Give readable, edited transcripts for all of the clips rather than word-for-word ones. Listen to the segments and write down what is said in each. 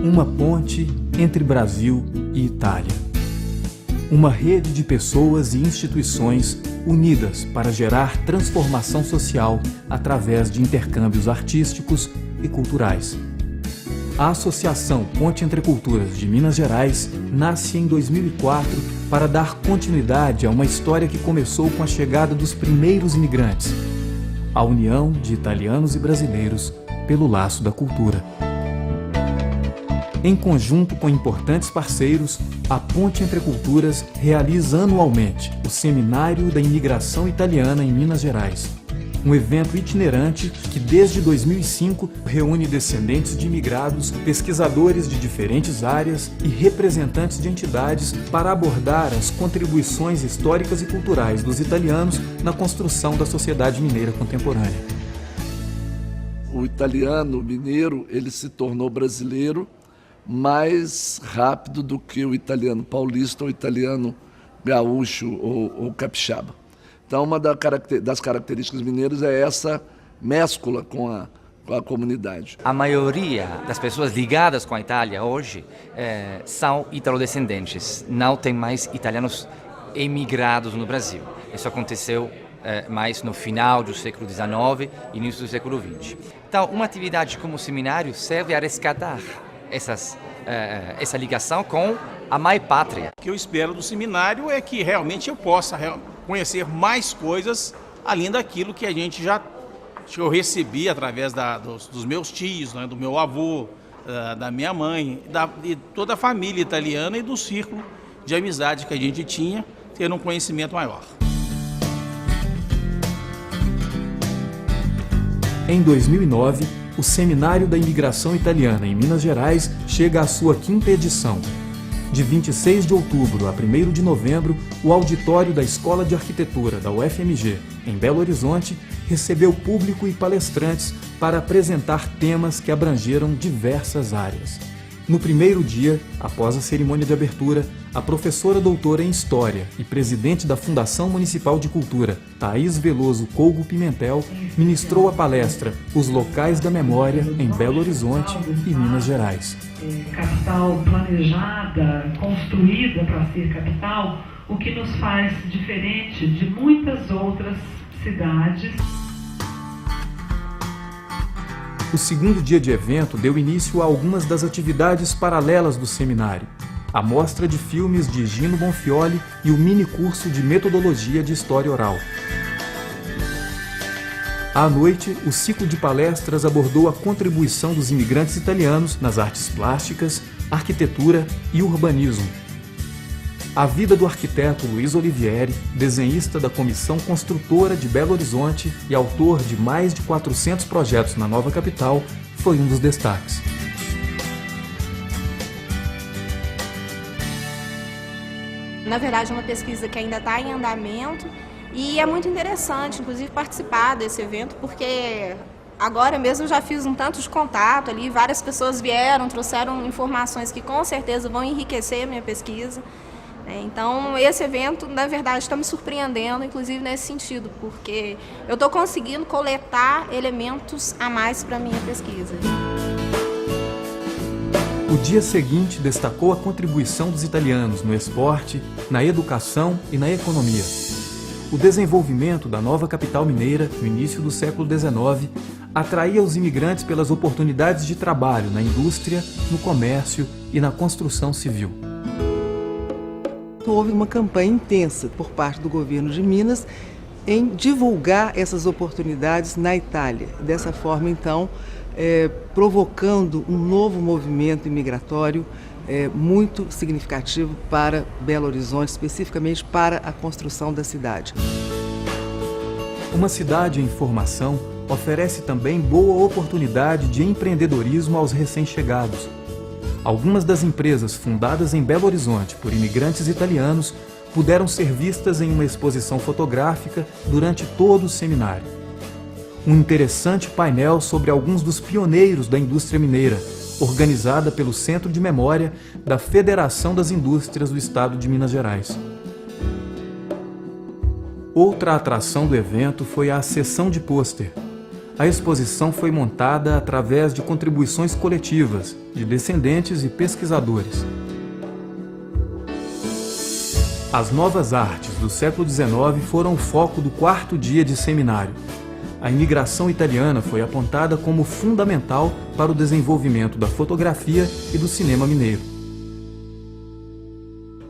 uma ponte entre Brasil e Itália. Uma rede de pessoas e instituições unidas para gerar transformação social através de intercâmbios artísticos e culturais. A Associação Ponte Entre Culturas de Minas Gerais nasce em 2004 para dar continuidade a uma história que começou com a chegada dos primeiros imigrantes, a união de italianos e brasileiros pelo laço da cultura. Em conjunto com importantes parceiros, a Ponte Entre Culturas realiza anualmente o Seminário da Imigração Italiana em Minas Gerais, um evento itinerante que desde 2005 reúne descendentes de imigrados, pesquisadores de diferentes áreas e representantes de entidades para abordar as contribuições históricas e culturais dos italianos na construção da sociedade mineira contemporânea. O italiano mineiro, ele se tornou brasileiro mais rápido do que o italiano paulista ou italiano gaúcho ou capixaba. Então, uma das características mineiras é essa mescla com a comunidade. A maioria das pessoas ligadas com a Itália hoje são italodescendentes. Não tem mais italianos emigrados no Brasil. Isso aconteceu mais no final do século XIX e início do século XX. Então, uma atividade como o seminário serve a resgatar essa ligação com a mãe pátria. O que eu espero do seminário é que realmente eu possa conhecer mais coisas além daquilo que eu recebi através dos meus tios, né, do meu avô, da minha mãe, de toda a família italiana e do círculo de amizade que a gente tinha, ter um conhecimento maior. Em 2009, o Seminário da Imigração Italiana em Minas Gerais chega à sua 5ª edição. De 26 de outubro a 1º de novembro, o auditório da Escola de Arquitetura da UFMG, em Belo Horizonte, recebeu público e palestrantes para apresentar temas que abrangeram diversas áreas. No primeiro dia, após a cerimônia de abertura, a professora doutora em História e presidente da Fundação Municipal de Cultura, Thaís Veloso Colgo Pimentel, ministrou a palestra Os Locais da Memória em Belo Horizonte e Minas Gerais. Capital planejada, construída para ser capital, o que nos faz diferente de muitas outras cidades. O segundo dia de evento deu início a algumas das atividades paralelas do seminário. A mostra de filmes de Gino Bonfioli e o mini-curso de Metodologia de História Oral. À noite, o ciclo de palestras abordou a contribuição dos imigrantes italianos nas artes plásticas, arquitetura e urbanismo. A vida do arquiteto Luiz Olivieri, desenhista da Comissão Construtora de Belo Horizonte e autor de mais de 400 projetos na nova capital, foi um dos destaques. Na verdade, é uma pesquisa que ainda está em andamento e é muito interessante, inclusive, participar desse evento, porque agora mesmo eu já fiz um tanto de contato ali, várias pessoas vieram, trouxeram informações que com certeza vão enriquecer a minha pesquisa. Então, esse evento, na verdade, está me surpreendendo, inclusive nesse sentido, porque eu estou conseguindo coletar elementos a mais para a minha pesquisa. O dia seguinte destacou a contribuição dos italianos no esporte, na educação e na economia. O desenvolvimento da nova capital mineira, no início do século XIX, atraía os imigrantes pelas oportunidades de trabalho na indústria, no comércio e na construção civil. Houve uma campanha intensa por parte do governo de Minas em divulgar essas oportunidades na Itália. Dessa forma, então, provocando um novo movimento imigratório muito significativo para Belo Horizonte, especificamente para a construção da cidade. Uma cidade em formação oferece também boa oportunidade de empreendedorismo aos recém-chegados. Algumas das empresas fundadas em Belo Horizonte por imigrantes italianos puderam ser vistas em uma exposição fotográfica durante todo o seminário. Um interessante painel sobre alguns dos pioneiros da indústria mineira, organizada pelo Centro de Memória da Federação das Indústrias do Estado de Minas Gerais. Outra atração do evento foi a sessão de pôster. A exposição foi montada através de contribuições coletivas de descendentes e pesquisadores. As novas artes do século XIX foram o foco do 4º dia de seminário. A imigração italiana foi apontada como fundamental para o desenvolvimento da fotografia e do cinema mineiro.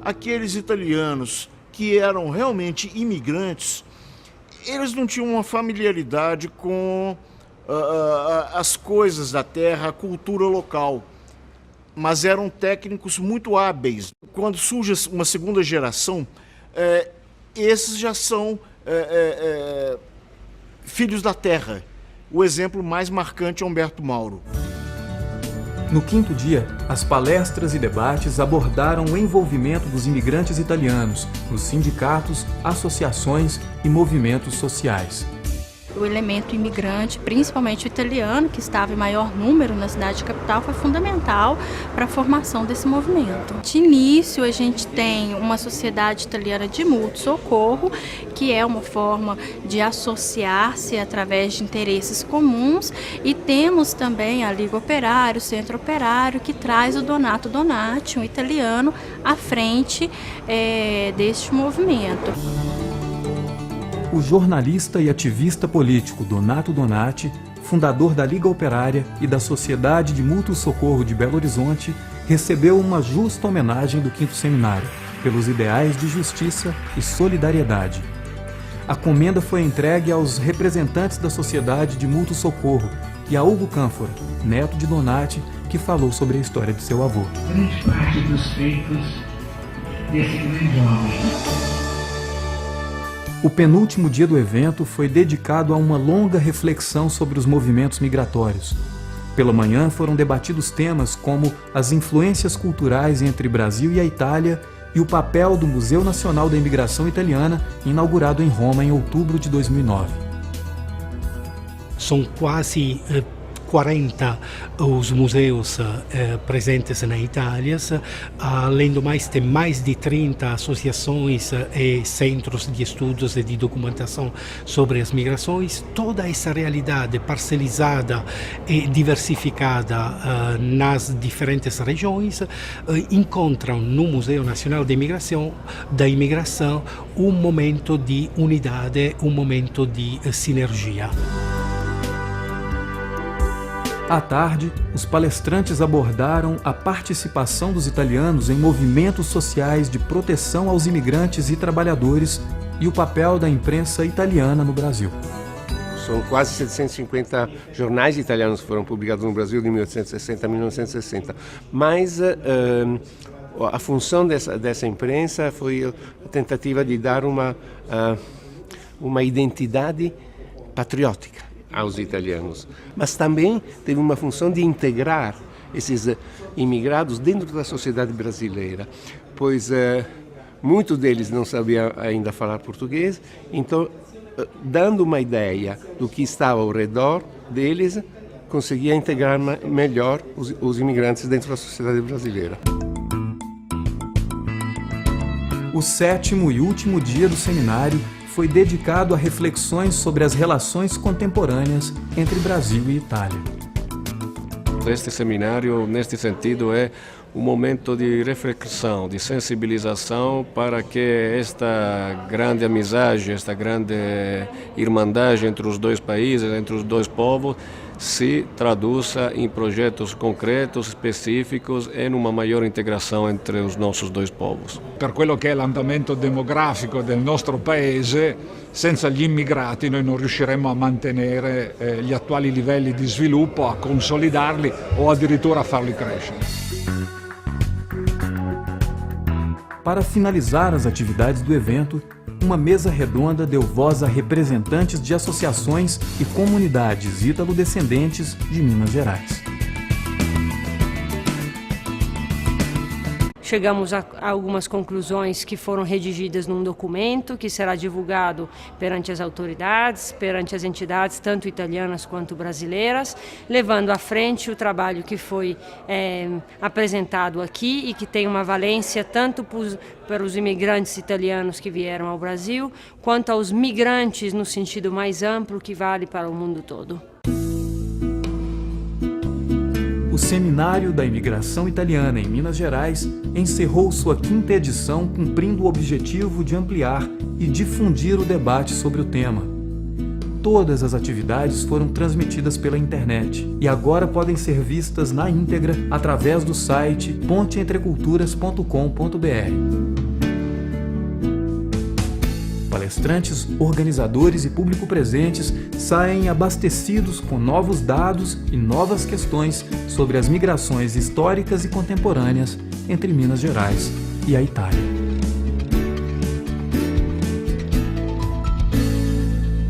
Aqueles italianos que eram realmente imigrantes, eles não tinham uma familiaridade com as coisas da terra, a cultura local, mas eram técnicos muito hábeis. Quando surge uma segunda geração, esses já são filhos da terra. O exemplo mais marcante é Humberto Mauro. No 5º dia, as palestras e debates abordaram o envolvimento dos imigrantes italianos nos sindicatos, associações e movimentos sociais. O elemento imigrante, principalmente o italiano, que estava em maior número na cidade capital, foi fundamental para a formação desse movimento. De início, a gente tem uma sociedade italiana de mútuo socorro, que é uma forma de associar-se através de interesses comuns, e temos também a Liga Operária, o Centro Operário, que traz o Donato Donati, um italiano, à frente deste movimento. O jornalista e ativista político Donato Donati, fundador da Liga Operária e da Sociedade de Mútuo Socorro de Belo Horizonte, recebeu uma justa homenagem do 5º Seminário, pelos ideais de justiça e solidariedade. A comenda foi entregue aos representantes da Sociedade de Mútuo Socorro e a Hugo Cânfora, neto de Donati, que falou sobre a história de seu avô. Grande parte dos feitos desse grande homem. O penúltimo dia do evento foi dedicado a uma longa reflexão sobre os movimentos migratórios. Pela manhã foram debatidos temas como as influências culturais entre Brasil e a Itália e o papel do Museu Nacional da Imigração Italiana, inaugurado em Roma em outubro de 2009. São quase 40 os museus presentes na Itália. Além do mais, tem mais de 30 associações e centros de estudos e de documentação sobre as migrações. Toda essa realidade parcelizada e diversificada nas diferentes regiões encontram no Museu Nacional da Imigração um momento de unidade, um momento de sinergia. À tarde, os palestrantes abordaram a participação dos italianos em movimentos sociais de proteção aos imigrantes e trabalhadores e o papel da imprensa italiana no Brasil. São quase 750 jornais italianos que foram publicados no Brasil de 1860 a 1960. Mas a função dessa imprensa foi a tentativa de dar uma identidade patriótica aos italianos, mas também teve uma função de integrar esses imigrados dentro da sociedade brasileira, pois muitos deles não sabiam ainda falar português, então, dando uma ideia do que estava ao redor deles, conseguia integrar melhor os imigrantes dentro da sociedade brasileira. O 7º e último dia do seminário foi dedicado a reflexões sobre as relações contemporâneas entre Brasil e Itália. Este seminário, neste sentido, é um momento de reflexão, de sensibilização para que esta grande amizade, esta grande irmandade entre os dois países, entre os dois povos, si traduza em projetos concretos, específicos e numa maior integração entre os nossos dois povos. Per quello che è l'andamento demografico del nostro paese, senza gli immigrati noi non riusciremo a mantenere gli attuali livelli di sviluppo, a consolidarli o addirittura a farli crescere. Para finalizar as atividades do evento, uma mesa redonda deu voz a representantes de associações e comunidades ítalo-descendentes de Minas Gerais. Chegamos a algumas conclusões que foram redigidas num documento que será divulgado perante as autoridades, perante as entidades, tanto italianas quanto brasileiras, levando à frente o trabalho que foi apresentado aqui e que tem uma valência tanto para os imigrantes italianos que vieram ao Brasil, quanto aos migrantes no sentido mais amplo que vale para o mundo todo. O o Seminário da Imigração Italiana em Minas Gerais encerrou sua 5ª edição cumprindo o objetivo de ampliar e difundir o debate sobre o tema. Todas as atividades foram transmitidas pela internet e agora podem ser vistas na íntegra através do site ponteentreculturas.com.br. Palestrantes, organizadores e público presentes saem abastecidos com novos dados e novas questões sobre as migrações históricas e contemporâneas entre Minas Gerais e a Itália.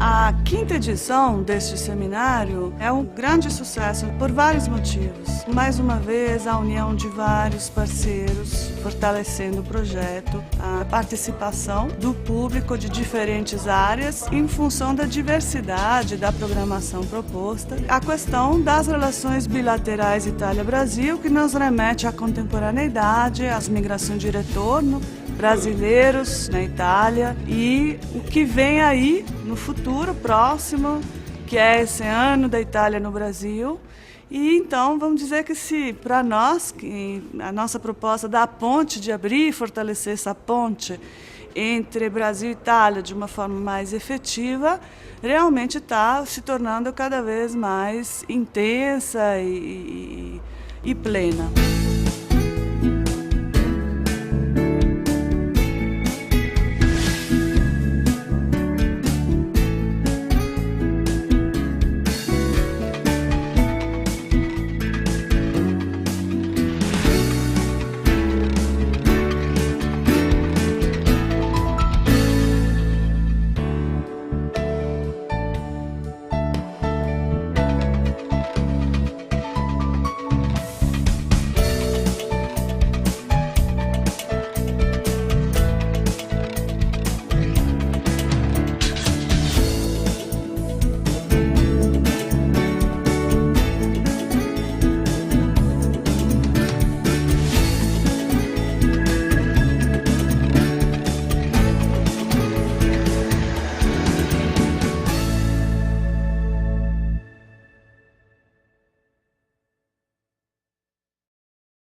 A 5ª edição deste seminário é um grande sucesso por vários motivos. Mais uma vez, a união de vários parceiros fortalecendo o projeto, a participação do público de diferentes áreas em função da diversidade da programação proposta, a questão das relações bilaterais Itália-Brasil, que nos remete à contemporaneidade, às migrações de retorno, brasileiros na Itália e o que vem aí no futuro próximo, que é esse ano da Itália no Brasil. E então vamos dizer que se para nós, que a nossa proposta da ponte, de abrir e fortalecer essa ponte entre Brasil e Itália de uma forma mais efetiva, realmente está se tornando cada vez mais intensa e plena.